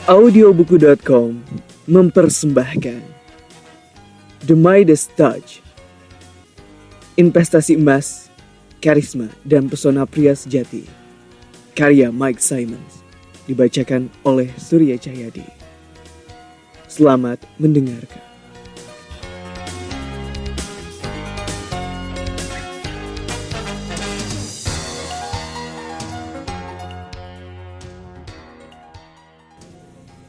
Audiobuku.com mempersembahkan The Midas Touch. Investasi emas, karisma dan pesona pria sejati. Karya Mike Simons. Dibacakan oleh Surya Cahyadi. Selamat mendengarkan.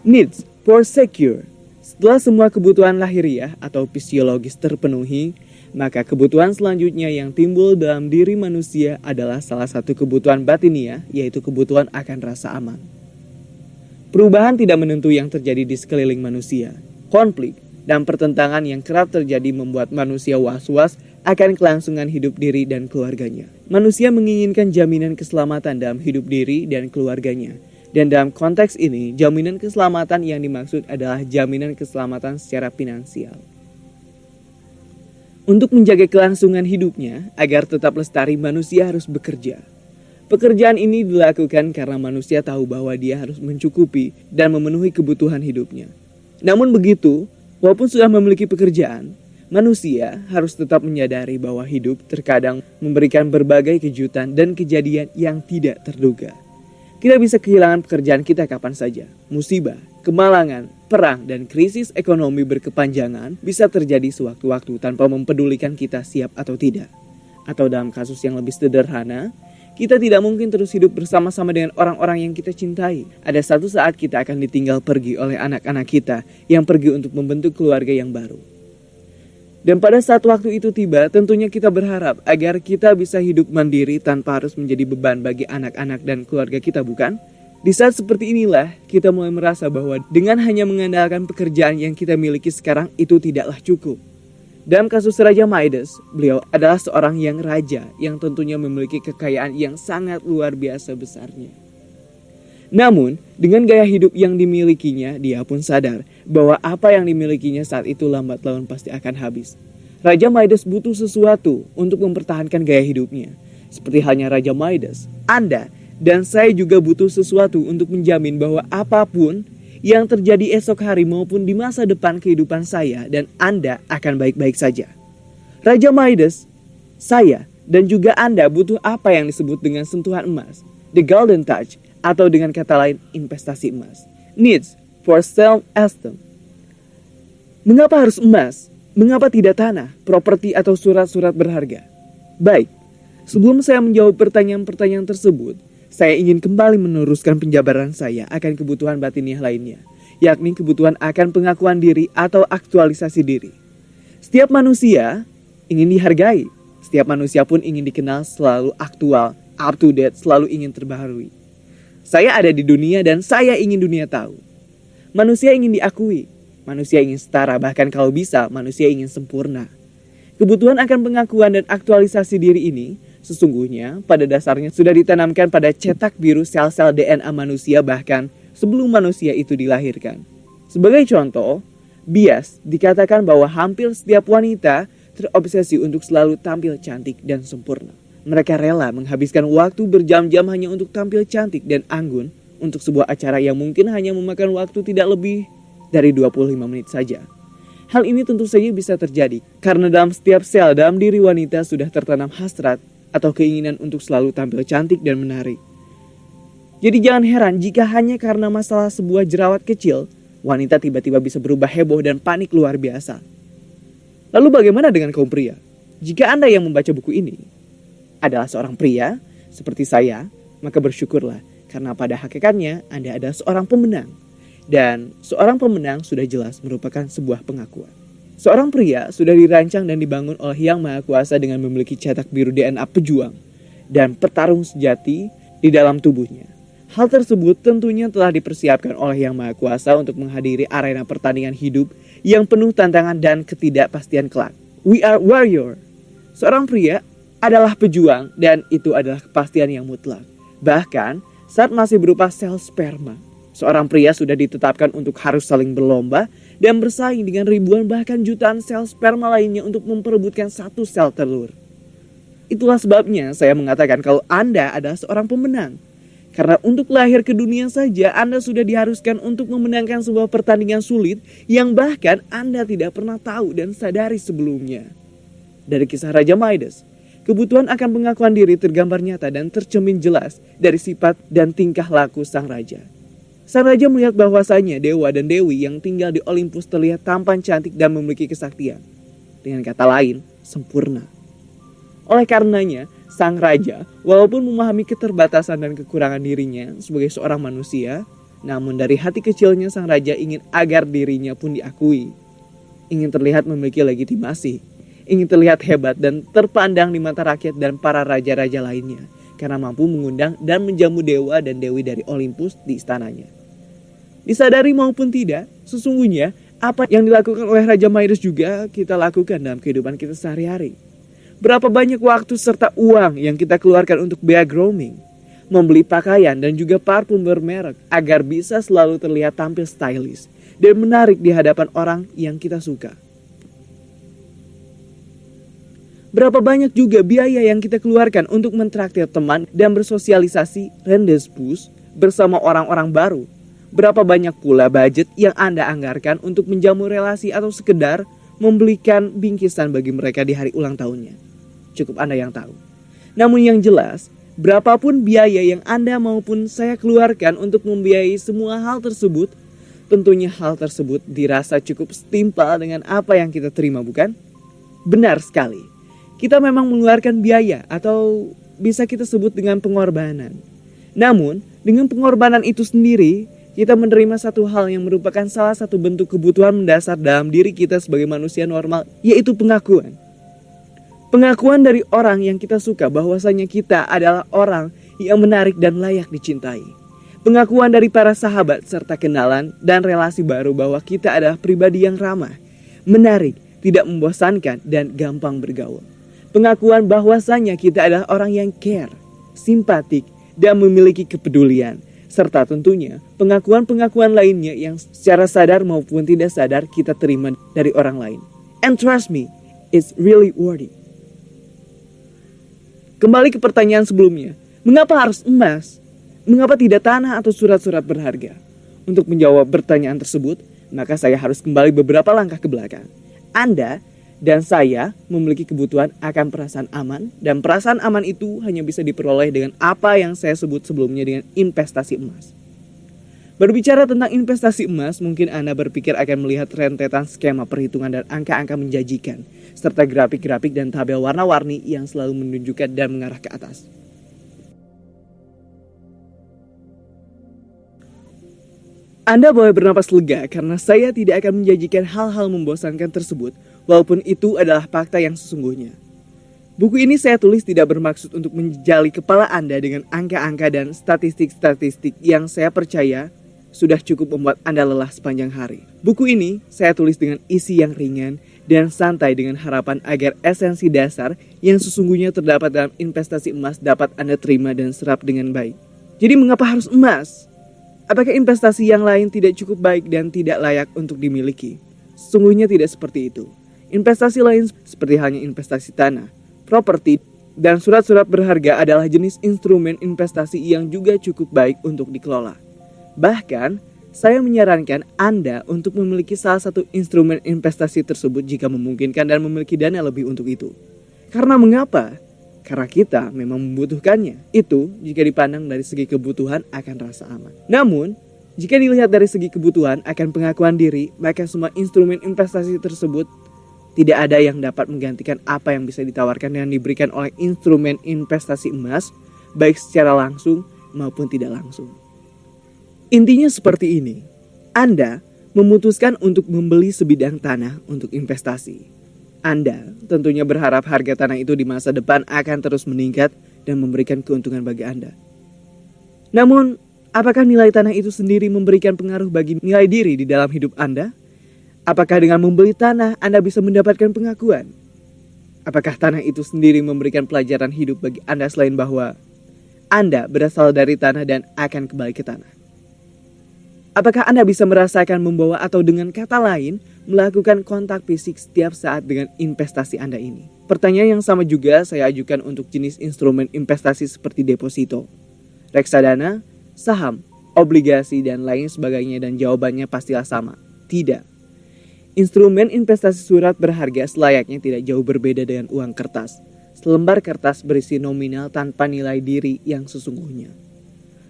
Needs for secure. Setelah semua kebutuhan lahiriah atau fisiologis terpenuhi, maka kebutuhan selanjutnya yang timbul dalam diri manusia adalah salah satu kebutuhan batiniah, yaitu kebutuhan akan rasa aman. Perubahan tidak menentu yang terjadi di sekeliling manusia. Konflik dan pertentangan yang kerap terjadi membuat manusia was-was akan kelangsungan hidup diri dan keluarganya. Manusia menginginkan jaminan keselamatan dalam hidup diri dan keluarganya. Dan dalam konteks ini, jaminan keselamatan yang dimaksud adalah jaminan keselamatan secara finansial. Untuk menjaga kelangsungan hidupnya, agar tetap lestari, manusia harus bekerja. Pekerjaan ini dilakukan karena manusia tahu bahwa dia harus mencukupi dan memenuhi kebutuhan hidupnya. Namun begitu, walaupun sudah memiliki pekerjaan, manusia harus tetap menyadari bahwa hidup terkadang memberikan berbagai kejutan dan kejadian yang tidak terduga. Kita bisa kehilangan pekerjaan kita kapan saja. Musibah, kemalangan, perang, dan krisis ekonomi berkepanjangan bisa terjadi sewaktu-waktu tanpa mempedulikan kita siap atau tidak. Atau dalam kasus yang lebih sederhana, kita tidak mungkin terus hidup bersama-sama dengan orang-orang yang kita cintai. Ada satu saat kita akan ditinggal pergi oleh anak-anak kita yang pergi untuk membentuk keluarga yang baru. Dan pada saat waktu itu tiba, tentunya kita berharap agar kita bisa hidup mandiri tanpa harus menjadi beban bagi anak-anak dan keluarga kita, bukan? Di saat seperti inilah, kita mulai merasa bahwa dengan hanya mengandalkan pekerjaan yang kita miliki sekarang itu tidaklah cukup. Dalam kasus Raja Midas, beliau adalah seorang yang raja yang tentunya memiliki kekayaan yang sangat luar biasa besarnya. Namun, dengan gaya hidup yang dimilikinya, dia pun sadar bahwa apa yang dimilikinya saat itu lambat laun pasti akan habis. Raja Midas butuh sesuatu untuk mempertahankan gaya hidupnya. Seperti halnya Raja Midas, Anda dan saya juga butuh sesuatu untuk menjamin bahwa apapun yang terjadi esok hari maupun di masa depan kehidupan saya dan Anda akan baik-baik saja. Raja Midas, saya dan juga Anda butuh apa yang disebut dengan sentuhan emas, the golden touch, atau dengan kata lain investasi emas. Needs for self-esteem. Mengapa harus emas? Mengapa tidak tanah, properti atau surat-surat berharga? Baik, sebelum saya menjawab pertanyaan-pertanyaan tersebut, saya ingin kembali meneruskan penjabaran saya akan kebutuhan batiniah lainnya, yakni kebutuhan akan pengakuan diri atau aktualisasi diri. Setiap manusia ingin dihargai, setiap manusia pun ingin dikenal selalu aktual, up to date, selalu ingin terbaharui. Saya ada di dunia dan saya ingin dunia tahu. Manusia ingin diakui, manusia ingin setara, bahkan kalau bisa manusia ingin sempurna. Kebutuhan akan pengakuan dan aktualisasi diri ini sesungguhnya pada dasarnya sudah ditanamkan pada cetak biru sel-sel DNA manusia bahkan sebelum manusia itu dilahirkan. Sebagai contoh, bias dikatakan bahwa hampir setiap wanita terobsesi untuk selalu tampil cantik dan sempurna. Mereka rela menghabiskan waktu berjam-jam hanya untuk tampil cantik dan anggun untuk sebuah acara yang mungkin hanya memakan waktu tidak lebih dari 25 menit saja. Hal ini tentu saja bisa terjadi karena dalam setiap sel dalam diri wanita sudah tertanam hasrat atau keinginan untuk selalu tampil cantik dan menarik. Jadi jangan heran jika hanya karena masalah sebuah jerawat kecil, wanita tiba-tiba bisa berubah heboh dan panik luar biasa. Lalu bagaimana dengan kaum pria? Jika Anda yang membaca buku ini adalah seorang pria seperti saya, maka bersyukurlah karena pada hakikatnya Anda adalah seorang pemenang. Dan seorang pemenang sudah jelas merupakan sebuah pengakuan. Seorang pria sudah dirancang dan dibangun oleh Yang Maha Kuasa dengan memiliki cetak biru DNA pejuang dan petarung sejati di dalam tubuhnya. Hal tersebut tentunya telah dipersiapkan oleh Yang Maha Kuasa untuk menghadiri arena pertandingan hidup yang penuh tantangan dan ketidakpastian kelak. We are warrior. Seorang pria adalah pejuang dan itu adalah kepastian yang mutlak. Bahkan saat masih berupa sel sperma, seorang pria sudah ditetapkan untuk harus saling berlomba dan bersaing dengan ribuan bahkan jutaan sel sperma lainnya untuk memperebutkan satu sel telur. Itulah sebabnya saya mengatakan kalau Anda adalah seorang pemenang. Karena untuk lahir ke dunia saja Anda sudah diharuskan untuk memenangkan sebuah pertandingan sulit yang bahkan Anda tidak pernah tahu dan sadari sebelumnya. Dari kisah Raja Midas, kebutuhan akan pengakuan diri tergambar nyata dan tercermin jelas dari sifat dan tingkah laku sang raja. Sang raja melihat bahwasanya dewa dan dewi yang tinggal di Olympus terlihat tampan cantik dan memiliki kesaktian. Dengan kata lain, sempurna. Oleh karenanya, sang raja walaupun memahami keterbatasan dan kekurangan dirinya sebagai seorang manusia, namun dari hati kecilnya sang raja ingin agar dirinya pun diakui. Ingin terlihat memiliki legitimasi, ingin terlihat hebat dan terpandang di mata rakyat dan para raja-raja lainnya, karena mampu mengundang dan menjamu dewa dan dewi dari Olympus di istananya. Disadari maupun tidak, sesungguhnya apa yang dilakukan oleh Raja Midas juga kita lakukan dalam kehidupan kita sehari-hari. Berapa banyak waktu serta uang yang kita keluarkan untuk biaya grooming, membeli pakaian dan juga parfum bermerek agar bisa selalu terlihat tampil stylish dan menarik di hadapan orang yang kita suka. Berapa banyak juga biaya yang kita keluarkan untuk mentraktir teman dan bersosialisasi rendezvous bersama orang-orang baru. Berapa banyak pula budget yang Anda anggarkan untuk menjamu relasi atau sekedar membelikan bingkisan bagi mereka di hari ulang tahunnya. Cukup Anda yang tahu. Namun yang jelas, berapapun biaya yang Anda maupun saya keluarkan untuk membiayai semua hal tersebut, tentunya hal tersebut dirasa cukup setimpal dengan apa yang kita terima, bukan? Benar sekali. Kita memang mengeluarkan biaya atau bisa kita sebut dengan pengorbanan. Namun, dengan pengorbanan itu sendiri, kita menerima satu hal yang merupakan salah satu bentuk kebutuhan mendasar dalam diri kita sebagai manusia normal, yaitu pengakuan. Pengakuan dari orang yang kita suka bahwasanya kita adalah orang yang menarik dan layak dicintai. Pengakuan dari para sahabat serta kenalan dan relasi baru bahwa kita adalah pribadi yang ramah, menarik, tidak membosankan, dan gampang bergaul. Pengakuan bahwasanya kita adalah orang yang care, simpatik, dan memiliki kepedulian. Serta tentunya pengakuan-pengakuan lainnya yang secara sadar maupun tidak sadar kita terima dari orang lain. And trust me, it's really worthy. Kembali ke pertanyaan sebelumnya, mengapa harus emas? Mengapa tidak tanah atau surat-surat berharga? Untuk menjawab pertanyaan tersebut, maka saya harus kembali beberapa langkah ke belakang. Anda dan saya memiliki kebutuhan akan perasaan aman, dan perasaan aman itu hanya bisa diperoleh dengan apa yang saya sebut sebelumnya dengan investasi emas. Berbicara tentang investasi emas, mungkin Anda berpikir akan melihat rentetan skema perhitungan dan angka-angka menjanjikan, serta grafik-grafik dan tabel warna-warni yang selalu menunjukkan dan mengarah ke atas. Anda boleh bernapas lega karena saya tidak akan menjanjikan hal-hal membosankan tersebut, walaupun itu adalah fakta yang sesungguhnya. Buku ini saya tulis tidak bermaksud untuk menjali kepala Anda dengan angka-angka dan statistik-statistik yang saya percaya sudah cukup membuat Anda lelah sepanjang hari. Buku ini saya tulis dengan isi yang ringan dan santai dengan harapan agar esensi dasar yang sesungguhnya terdapat dalam investasi emas dapat Anda terima dan serap dengan baik. Jadi mengapa harus emas? Apakah investasi yang lain tidak cukup baik dan tidak layak untuk dimiliki? Sesungguhnya tidak seperti itu. Investasi lain seperti halnya investasi tanah, properti, dan surat-surat berharga adalah jenis instrumen investasi yang juga cukup baik untuk dikelola. Bahkan, saya menyarankan Anda untuk memiliki salah satu instrumen investasi tersebut jika memungkinkan dan memiliki dana lebih untuk itu. Karena mengapa? Karena kita memang membutuhkannya. Itu jika dipandang dari segi kebutuhan akan rasa aman. Namun, jika dilihat dari segi kebutuhan akan pengakuan diri, maka semua instrumen investasi tersebut tidak ada yang dapat menggantikan apa yang bisa ditawarkan dan diberikan oleh instrumen investasi emas, baik secara langsung maupun tidak langsung. Intinya seperti ini, Anda memutuskan untuk membeli sebidang tanah untuk investasi. Anda tentunya berharap harga tanah itu di masa depan akan terus meningkat dan memberikan keuntungan bagi Anda. Namun, apakah nilai tanah itu sendiri memberikan pengaruh bagi nilai diri di dalam hidup Anda? Apakah dengan membeli tanah Anda bisa mendapatkan pengakuan? Apakah tanah itu sendiri memberikan pelajaran hidup bagi Anda selain bahwa Anda berasal dari tanah dan akan kembali ke tanah? Apakah Anda bisa merasakan membawa atau dengan kata lain melakukan kontak fisik setiap saat dengan investasi Anda ini? Pertanyaan yang sama juga saya ajukan untuk jenis instrumen investasi seperti deposito. reksadana, saham, obligasi, dan lain sebagainya? Dan jawabannya pastilah sama, tidak. Instrumen investasi surat berharga selayaknya tidak jauh berbeda dengan uang kertas. Selembar kertas berisi nominal tanpa nilai diri yang sesungguhnya.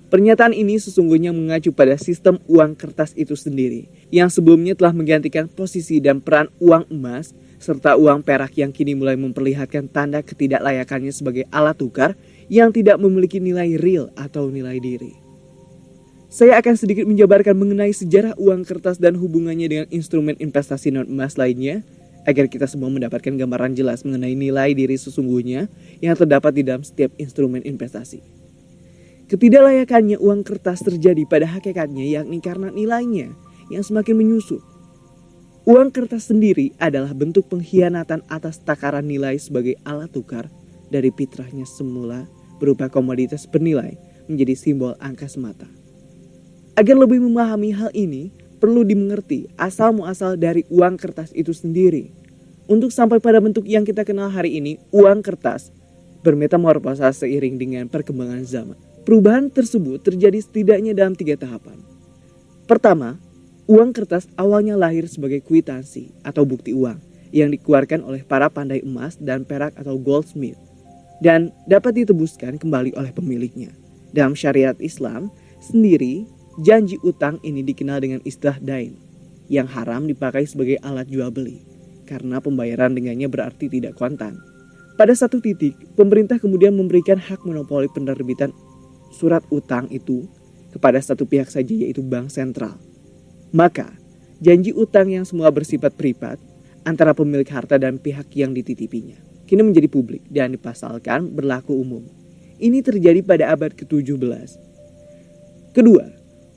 Pernyataan ini sesungguhnya mengacu pada sistem uang kertas itu sendiri, yang sebelumnya telah menggantikan posisi dan peran uang emas, serta uang perak yang kini mulai memperlihatkan tanda ketidaklayakannya sebagai alat tukar yang tidak memiliki nilai real atau nilai diri. Saya akan sedikit menjabarkan mengenai sejarah uang kertas dan hubungannya dengan instrumen investasi non-emas lainnya, agar kita semua mendapatkan gambaran jelas mengenai nilai diri sesungguhnya yang terdapat di dalam setiap instrumen investasi. Ketidaklayakannya uang kertas terjadi pada hakikatnya, yakni karena nilainya yang semakin menyusut. Uang kertas sendiri adalah bentuk pengkhianatan atas takaran nilai sebagai alat tukar dari fitrahnya semula berupa komoditas bernilai menjadi simbol angka semata. Agar lebih memahami hal ini, perlu dimengerti asal-muasal dari uang kertas itu sendiri. Untuk sampai pada bentuk yang kita kenal hari ini, uang kertas bermetamorfosa seiring dengan perkembangan zaman. Perubahan tersebut terjadi setidaknya dalam 3 tahapan. Pertama, uang kertas awalnya lahir sebagai kwitansi atau bukti uang yang dikeluarkan oleh para pandai emas dan perak atau goldsmith dan dapat ditebuskan kembali oleh pemiliknya. Dalam syariat Islam sendiri, janji utang ini dikenal dengan istilah dain yang haram dipakai sebagai alat jual beli karena pembayaran dengannya berarti tidak kontan. Pada satu titik, pemerintah kemudian memberikan hak monopoli penerbitan surat utang itu kepada satu pihak saja, yaitu bank sentral. Maka, janji utang yang semula bersifat privat antara pemilik harta dan pihak yang dititipinya kini menjadi publik dan dipasalkan berlaku umum. Ini terjadi pada abad ke-17. Kedua,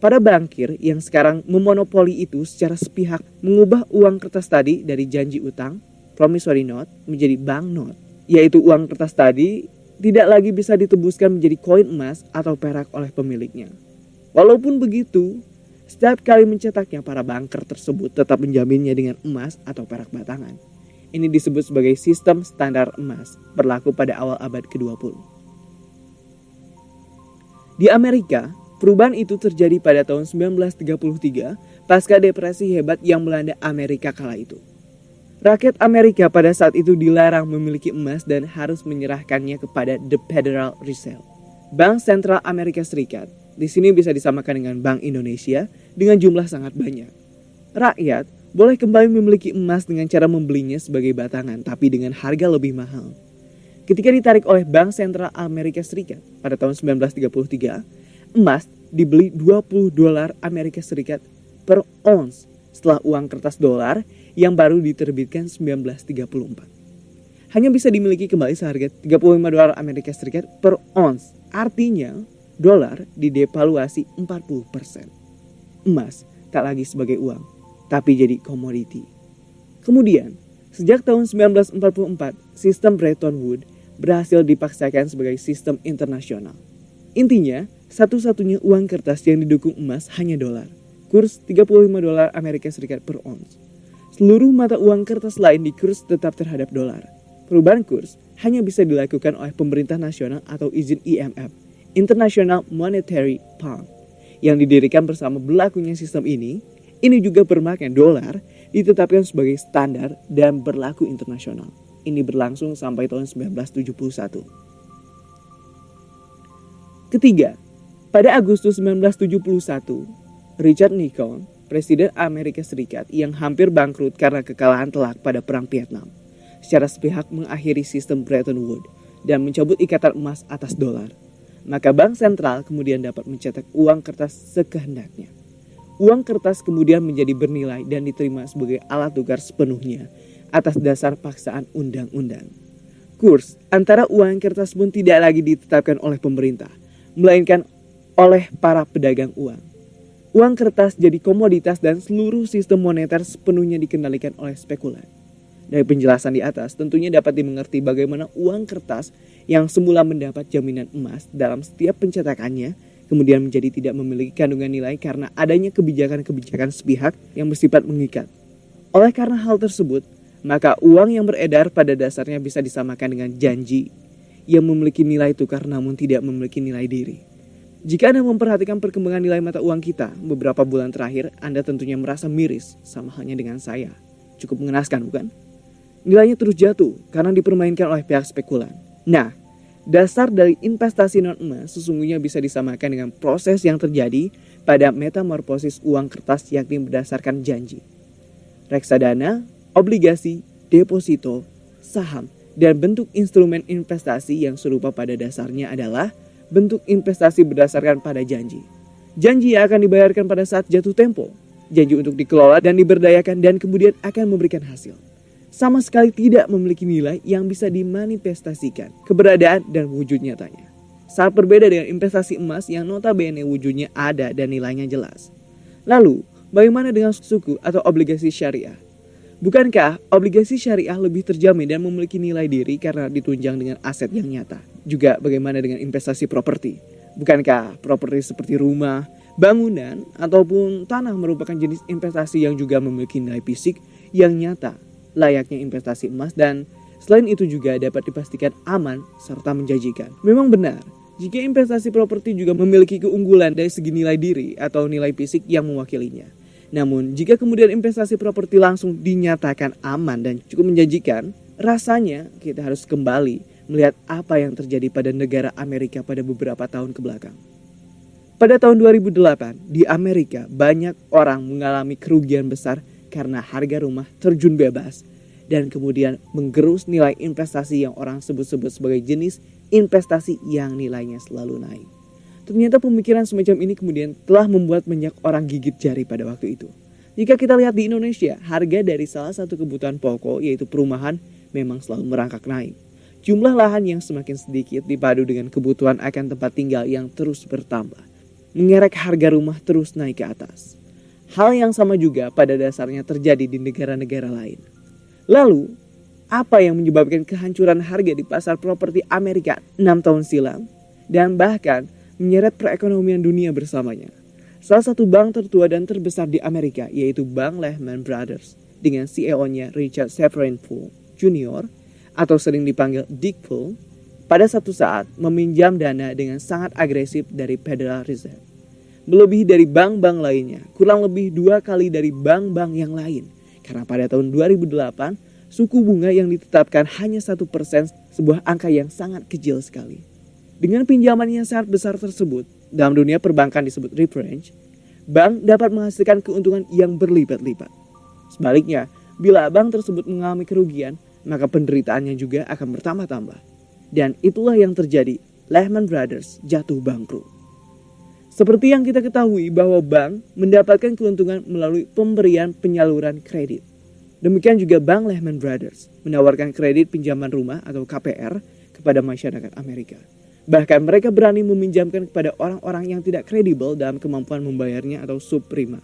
para bankir yang sekarang memonopoli itu secara sepihak mengubah uang kertas tadi dari janji utang, promissory note, menjadi bank note, yaitu uang kertas tadi tidak lagi bisa ditebuskan menjadi koin emas atau perak oleh pemiliknya. Walaupun begitu, setiap kali mencetaknya para banker tersebut tetap menjaminnya dengan emas atau perak batangan. Ini disebut sebagai sistem standar emas, berlaku pada awal abad ke-20. Di Amerika, perubahan itu terjadi pada tahun 1933 pasca depresi hebat yang melanda Amerika kala itu. Rakyat Amerika pada saat itu dilarang memiliki emas dan harus menyerahkannya kepada The Federal Reserve, Bank Sentral Amerika Serikat. Di sini bisa disamakan dengan Bank Indonesia dengan jumlah sangat banyak. Rakyat boleh kembali memiliki emas dengan cara membelinya sebagai batangan, tapi dengan harga lebih mahal. Ketika ditarik oleh Bank Sentral Amerika Serikat pada tahun 1933, emas dibeli $20 Amerika Serikat per ons setelah uang kertas dolar yang baru diterbitkan 1934. Hanya bisa dimiliki kembali seharga $35 Amerika Serikat per ons. Artinya, dolar didevaluasi 40%. Emas tak lagi sebagai uang, tapi jadi komoditi. Kemudian, sejak tahun 1944, sistem Bretton Woods berhasil dipaksakan sebagai sistem internasional. Intinya, satu-satunya uang kertas yang didukung emas hanya dolar. Kurs $35 Amerika Serikat per ons. Seluruh mata uang kertas lain di kurs tetap terhadap dolar. Perubahan kurs hanya bisa dilakukan oleh pemerintah nasional atau izin IMF, International Monetary Fund, yang didirikan bersama berlakunya sistem ini. Ini juga bermakna dolar ditetapkan sebagai standar dan berlaku internasional. Ini berlangsung sampai tahun 1971. Ketiga, pada Agustus 1971, Richard Nixon, Presiden Amerika Serikat yang hampir bangkrut karena kekalahan telak pada Perang Vietnam, secara sepihak mengakhiri sistem Bretton Woods dan mencabut ikatan emas atas dolar. Maka bank sentral kemudian dapat mencetak uang kertas sekehendaknya. Uang kertas kemudian menjadi bernilai dan diterima sebagai alat tukar sepenuhnya atas dasar paksaan undang-undang. Kurs antara uang kertas pun tidak lagi ditetapkan oleh pemerintah, melainkan oleh para pedagang uang. Uang kertas jadi komoditas dan seluruh sistem moneter sepenuhnya dikendalikan oleh spekulan. Dari penjelasan di atas tentunya dapat dimengerti bagaimana uang kertas yang semula mendapat jaminan emas dalam setiap pencetakannya kemudian menjadi tidak memiliki kandungan nilai karena adanya kebijakan-kebijakan sepihak yang bersifat mengikat. Oleh karena hal tersebut, maka uang yang beredar pada dasarnya bisa disamakan dengan janji yang memiliki nilai tukar namun tidak memiliki nilai diri. Jika Anda memperhatikan perkembangan nilai mata uang kita beberapa bulan terakhir, Anda tentunya merasa miris sama halnya dengan saya. Cukup mengenaskan, bukan? Nilainya terus jatuh karena dipermainkan oleh pihak spekulan. Nah, dasar dari investasi non-emas sesungguhnya bisa disamakan dengan proses yang terjadi pada metamorfosis uang kertas, yakni berdasarkan janji. Reksadana, obligasi, deposito, saham, dan bentuk instrumen investasi yang serupa pada dasarnya adalah bentuk investasi berdasarkan pada janji. Janji yang akan dibayarkan pada saat jatuh tempo. Janji untuk dikelola dan diberdayakan dan kemudian akan memberikan hasil. Sama sekali tidak memiliki nilai yang bisa dimanifestasikan, keberadaan dan wujud nyatanya. Sangat berbeda dengan investasi emas yang notabene wujudnya ada dan nilainya jelas. Lalu, bagaimana dengan suku atau obligasi syariah? Bukankah obligasi syariah lebih terjamin dan memiliki nilai diri karena ditunjang dengan aset yang nyata? Juga bagaimana dengan investasi properti? Bukankah properti seperti rumah, bangunan, ataupun tanah merupakan jenis investasi yang juga memiliki nilai fisik yang nyata, layaknya investasi emas, dan selain itu juga dapat dipastikan aman serta menjanjikan? Memang benar, jika investasi properti juga memiliki keunggulan dari segi nilai diri atau nilai fisik yang mewakilinya. Namun, jika kemudian investasi properti langsung dinyatakan aman dan cukup menjanjikan, rasanya kita harus kembali melihat apa yang terjadi pada negara Amerika pada beberapa tahun kebelakang. Pada tahun 2008, di Amerika banyak orang mengalami kerugian besar karena harga rumah terjun bebas dan kemudian menggerus nilai investasi yang orang sebut-sebut sebagai jenis investasi yang nilainya selalu naik. Ternyata pemikiran semacam ini kemudian telah membuat banyak orang gigit jari pada waktu itu. Jika kita lihat di Indonesia, harga dari salah satu kebutuhan pokok yaitu perumahan memang selalu merangkak naik. Jumlah lahan yang semakin sedikit dipadu dengan kebutuhan akan tempat tinggal yang terus bertambah, mengerek harga rumah terus naik ke atas. Hal yang sama juga pada dasarnya terjadi di negara-negara lain. Lalu, apa yang menyebabkan kehancuran harga di pasar properti Amerika 6 tahun silam dan bahkan menyeret perekonomian dunia bersamanya? Salah satu bank tertua dan terbesar di Amerika yaitu Bank Lehman Brothers dengan CEO-nya Richard Safran Foer Jr. atau sering dipanggil Dick Foer, pada satu saat meminjam dana dengan sangat agresif dari Federal Reserve. Melebihi dari bank-bank lainnya, kurang lebih 2 kali dari bank-bank yang lain. Karena pada tahun 2008, suku bunga yang ditetapkan hanya 1%, sebuah angka yang sangat kecil sekali. Dengan pinjaman yang sangat besar tersebut, dalam dunia perbankan disebut leverage, bank dapat menghasilkan keuntungan yang berlipat-lipat. Sebaliknya, bila bank tersebut mengalami kerugian, maka penderitaannya juga akan bertambah-tambah. Dan itulah yang terjadi, Lehman Brothers jatuh bangkrut. Seperti yang kita ketahui bahwa bank mendapatkan keuntungan melalui pemberian penyaluran kredit. Demikian juga Bank Lehman Brothers menawarkan kredit pinjaman rumah atau KPR kepada masyarakat Amerika. Bahkan mereka berani meminjamkan kepada orang-orang yang tidak kredibel dalam kemampuan membayarnya atau subprima.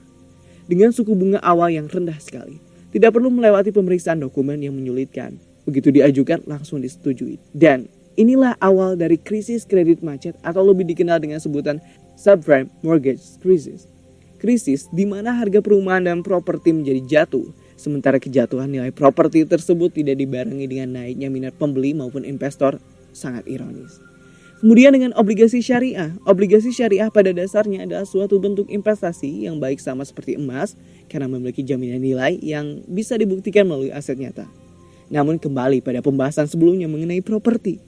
Dengan suku bunga awal yang rendah sekali. Tidak perlu melewati pemeriksaan dokumen yang menyulitkan. Begitu diajukan langsung disetujui. Dan inilah awal dari krisis kredit macet atau lebih dikenal dengan sebutan subprime mortgage crisis. Krisis di mana harga perumahan dan properti menjadi jatuh. Sementara kejatuhan nilai properti tersebut tidak dibarengi dengan naiknya minat pembeli maupun investor, sangat ironis. Kemudian dengan obligasi syariah. Obligasi syariah pada dasarnya adalah suatu bentuk investasi yang baik sama seperti emas karena memiliki jaminan nilai yang bisa dibuktikan melalui aset nyata. Namun kembali pada pembahasan sebelumnya mengenai properti.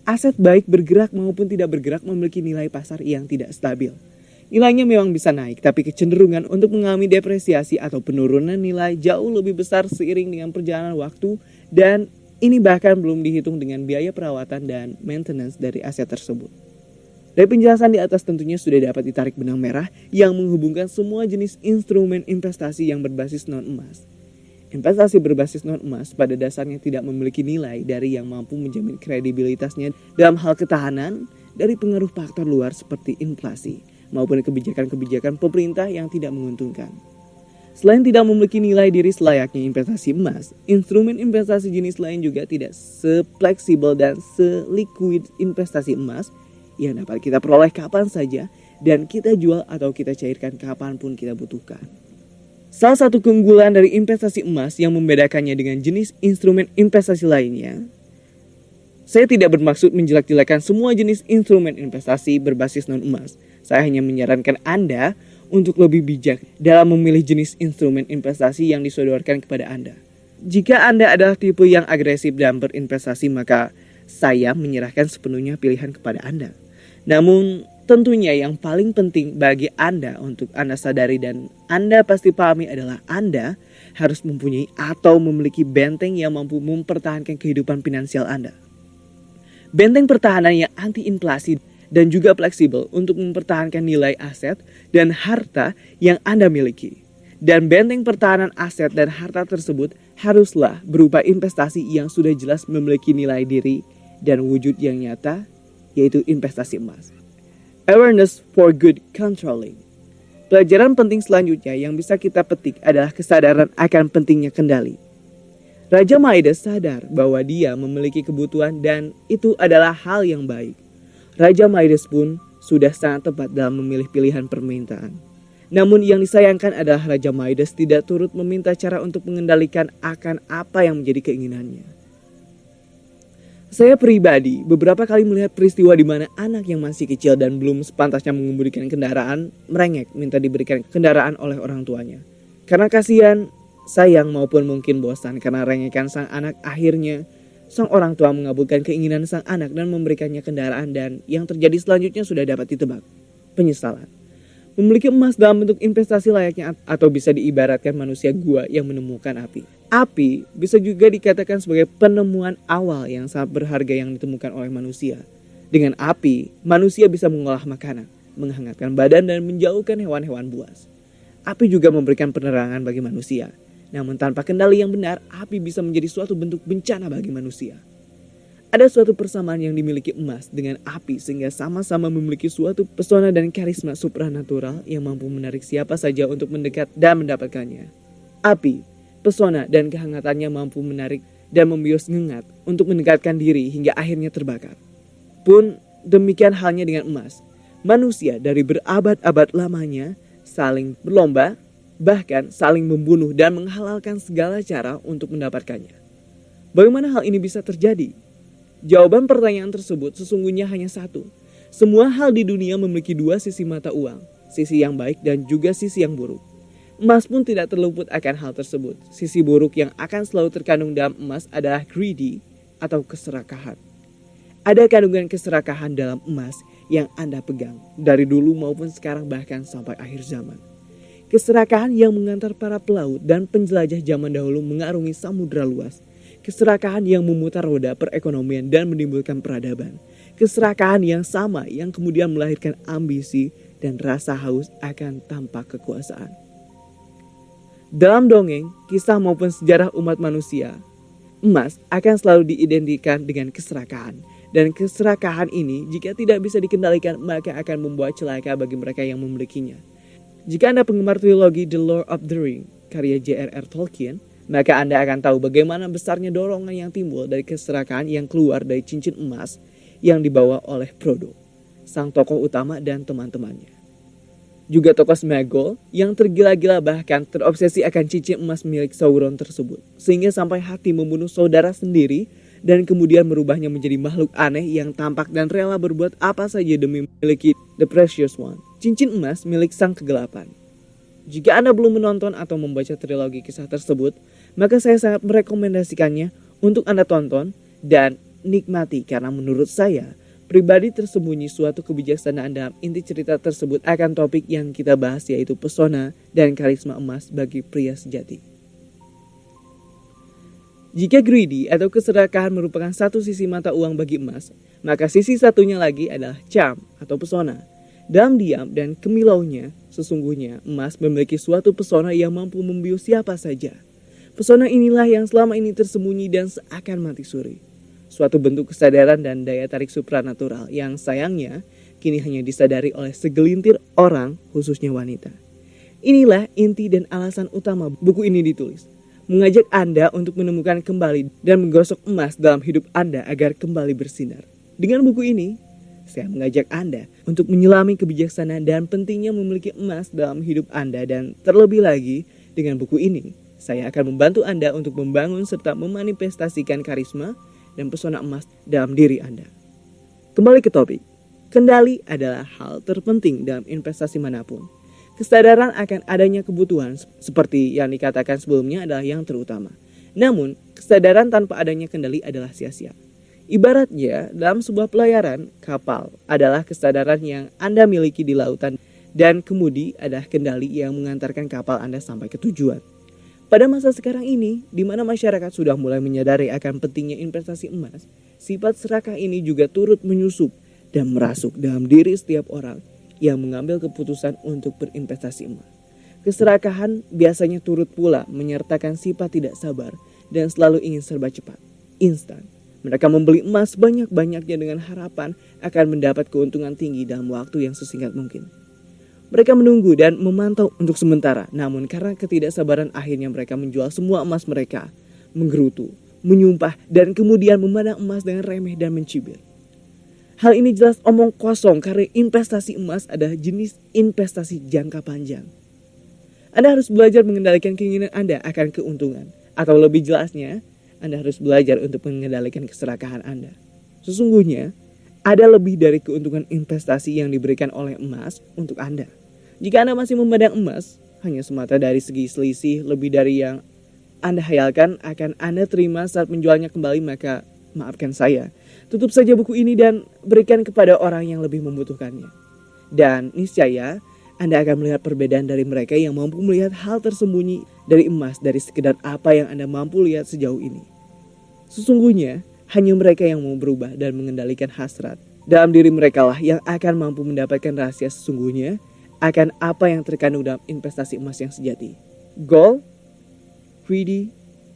Aset baik bergerak maupun tidak bergerak memiliki nilai pasar yang tidak stabil. Nilainya memang bisa naik, tapi kecenderungan untuk mengalami depresiasi atau penurunan nilai jauh lebih besar seiring dengan perjalanan waktu, dan ini bahkan belum dihitung dengan biaya perawatan dan maintenance dari aset tersebut. Dari penjelasan di atas tentunya sudah dapat ditarik benang merah yang menghubungkan semua jenis instrumen investasi yang berbasis non-emas. Investasi berbasis non-emas pada dasarnya tidak memiliki nilai dari yang mampu menjamin kredibilitasnya dalam hal ketahanan dari pengaruh faktor luar seperti inflasi maupun kebijakan-kebijakan pemerintah yang tidak menguntungkan. Selain tidak memiliki nilai diri selayaknya investasi emas, instrumen investasi jenis lain juga tidak sefleksibel dan seliquid investasi emas yang dapat kita peroleh kapan saja dan kita jual atau kita cairkan kapanpun kita butuhkan. Salah satu keunggulan dari investasi emas yang membedakannya dengan jenis instrumen investasi lainnya, Saya tidak bermaksud menjelek-jelekan semua jenis instrumen investasi berbasis non-emas. Saya hanya menyarankan Anda untuk lebih bijak dalam memilih jenis instrumen investasi yang disodorkan kepada Anda. Jika Anda adalah tipe yang agresif dalam berinvestasi, maka saya menyerahkan sepenuhnya pilihan kepada Anda. Namun, tentunya yang paling penting bagi Anda untuk Anda sadari dan Anda pasti pahami adalah Anda harus mempunyai atau memiliki benteng yang mampu mempertahankan kehidupan finansial Anda. Benteng pertahanan yang anti-inflasi dan juga fleksibel untuk mempertahankan nilai aset dan harta yang Anda miliki. Dan benteng pertahanan aset dan harta tersebut haruslah berupa investasi yang sudah jelas memiliki nilai diri dan wujud yang nyata, yaitu investasi emas. Awareness for good controlling. Pelajaran penting selanjutnya yang bisa kita petik adalah kesadaran akan pentingnya kendali. Raja Midas sadar bahwa dia memiliki kebutuhan dan itu adalah hal yang baik. Raja Midas pun sudah sangat tepat dalam memilih pilihan permintaan. Namun yang disayangkan adalah Raja Midas tidak turut meminta cara untuk mengendalikan akan apa yang menjadi keinginannya. Saya pribadi beberapa kali melihat peristiwa di mana anak yang masih kecil dan belum sepantasnya mengemudikan kendaraan merengek minta diberikan kendaraan oleh orang tuanya. Karena kasihan, sayang maupun mungkin bosan karena rengekan sang anak, akhirnya sang orang tua mengabulkan keinginan sang anak dan memberikannya kendaraan, dan yang terjadi selanjutnya sudah dapat ditebak. Penyesalan. Memiliki emas dalam bentuk investasi layaknya atau bisa diibaratkan manusia gua yang menemukan api. Api bisa juga dikatakan sebagai penemuan awal yang sangat berharga yang ditemukan oleh manusia. Dengan api, manusia bisa mengolah makanan, menghangatkan badan dan menjauhkan hewan-hewan buas. Api juga memberikan penerangan bagi manusia. Namun tanpa kendali yang benar, api bisa menjadi suatu bentuk bencana bagi manusia. Ada suatu persamaan yang dimiliki emas dengan api sehingga sama-sama memiliki suatu pesona dan karisma supranatural yang mampu menarik siapa saja untuk mendekat dan mendapatkannya. Api, pesona dan kehangatannya mampu menarik dan membius ngengat untuk mendekatkan diri hingga akhirnya terbakar. Pun demikian halnya dengan emas. Manusia dari berabad-abad lamanya saling berlomba, bahkan saling membunuh dan menghalalkan segala cara untuk mendapatkannya. Bagaimana hal ini bisa terjadi? Jawaban pertanyaan tersebut sesungguhnya hanya satu. Semua hal di dunia memiliki dua sisi mata uang, sisi yang baik dan juga sisi yang buruk. Emas pun tidak terluput akan hal tersebut. Sisi buruk yang akan selalu terkandung dalam emas adalah greedy atau keserakahan. Ada kandungan keserakahan dalam emas yang Anda pegang dari dulu maupun sekarang bahkan sampai akhir zaman. Keserakahan yang mengantar para pelaut dan penjelajah zaman dahulu mengarungi samudra luas. Keserakahan yang memutar roda perekonomian dan menimbulkan peradaban. Keserakahan yang sama yang kemudian melahirkan ambisi dan rasa haus akan tampak kekuasaan. Dalam dongeng, kisah maupun sejarah umat manusia, emas akan selalu diidentikan dengan keserakahan. Dan keserakahan ini jika tidak bisa dikendalikan maka akan membuat celaka bagi mereka yang memilikinya. Jika Anda penggemar trilogi The Lord of the Ring, karya J.R.R. Tolkien, maka Anda akan tahu bagaimana besarnya dorongan yang timbul dari keserakahan yang keluar dari cincin emas yang dibawa oleh Frodo, sang tokoh utama dan teman-temannya. Juga tokoh Sméagol yang tergila-gila bahkan terobsesi akan cincin emas milik Sauron tersebut, sehingga sampai hati membunuh saudara sendiri dan kemudian merubahnya menjadi makhluk aneh yang tampak dan rela berbuat apa saja demi memiliki The Precious One, cincin emas milik sang kegelapan. Jika Anda belum menonton atau membaca trilogi kisah tersebut, maka saya sangat merekomendasikannya untuk Anda tonton dan nikmati karena menurut saya pribadi tersembunyi suatu kebijaksanaan dalam inti cerita tersebut akan topik yang kita bahas, yaitu pesona dan karisma emas bagi pria sejati. Jika greedy atau keserakahan merupakan satu sisi mata uang bagi emas, maka sisi satunya lagi adalah charm atau pesona. Dalam diam dan kemilaunya, sesungguhnya emas memiliki suatu pesona yang mampu membius siapa saja. Pesona inilah yang selama ini tersembunyi dan seakan mati suri. Suatu bentuk kesadaran dan daya tarik supranatural yang sayangnya kini hanya disadari oleh segelintir orang, khususnya wanita. Inilah inti dan alasan utama buku ini ditulis. Mengajak Anda untuk menemukan kembali dan menggosok emas dalam hidup Anda agar kembali bersinar. Dengan buku ini, saya mengajak Anda untuk menyelami kebijaksanaan dan pentingnya memiliki emas dalam hidup Anda, dan terlebih lagi dengan buku ini, saya akan membantu Anda untuk membangun serta memanifestasikan karisma dan pesona emas dalam diri Anda. Kembali ke topik, kendali adalah hal terpenting dalam investasi manapun. Kesadaran akan adanya kebutuhan seperti yang dikatakan sebelumnya adalah yang terutama. Namun, kesadaran tanpa adanya kendali adalah sia-sia. Ibaratnya, dalam sebuah pelayaran, kapal adalah kesadaran yang Anda miliki di lautan dan kemudi adalah kendali yang mengantarkan kapal Anda sampai ke tujuan. Pada masa sekarang ini, di mana masyarakat sudah mulai menyadari akan pentingnya investasi emas, sifat serakah ini juga turut menyusup dan merasuk dalam diri setiap orang yang mengambil keputusan untuk berinvestasi emas. Keserakahan biasanya turut pula menyertakan sifat tidak sabar dan selalu ingin serba cepat, instan. Mereka membeli emas banyak-banyaknya dengan harapan akan mendapat keuntungan tinggi dalam waktu yang sesingkat mungkin. Mereka menunggu dan memantau untuk sementara, namun karena ketidaksabaran akhirnya mereka menjual semua emas mereka, menggerutu, menyumpah, dan kemudian memandang emas dengan remeh dan mencibir. Hal ini jelas omong kosong karena investasi emas adalah jenis investasi jangka panjang. Anda harus belajar mengendalikan keinginan Anda akan keuntungan, atau lebih jelasnya, Anda harus belajar untuk mengendalikan keserakahan Anda. Sesungguhnya, ada lebih dari keuntungan investasi yang diberikan oleh emas untuk Anda. Jika Anda masih memandang emas hanya semata dari segi selisih lebih dari yang Anda hayalkan akan Anda terima saat menjualnya kembali, maka maafkan saya. Tutup saja buku ini dan berikan kepada orang yang lebih membutuhkannya. Dan niscaya Anda akan melihat perbedaan dari mereka yang mampu melihat hal tersembunyi dari emas dari sekedar apa yang Anda mampu lihat sejauh ini. Sesungguhnya hanya mereka yang mau berubah dan mengendalikan hasrat dalam diri mereka lah yang akan mampu mendapatkan rahasia sesungguhnya akan apa yang terkandung dalam investasi emas yang sejati. Gold, greedy,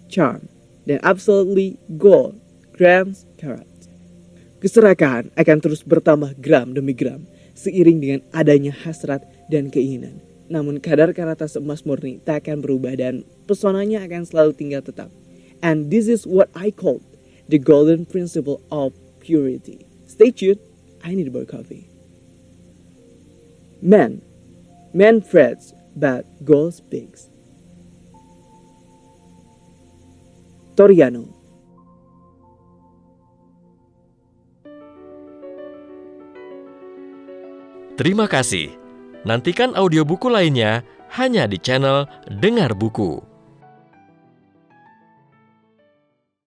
charm, dan absolutely gold, grams, carats. Keserakahan akan terus bertambah gram demi gram seiring dengan adanya hasrat dan keinginan. Namun kadar karatas emas murni tak akan berubah dan pesonanya akan selalu tinggal tetap. And this is what I call the golden principle of purity. Stay tuned, I need a more coffee. Man frets, but gold speaks. Toriano. Terima kasih. Nantikan audiobuku lainnya hanya di channel Dengar Buku.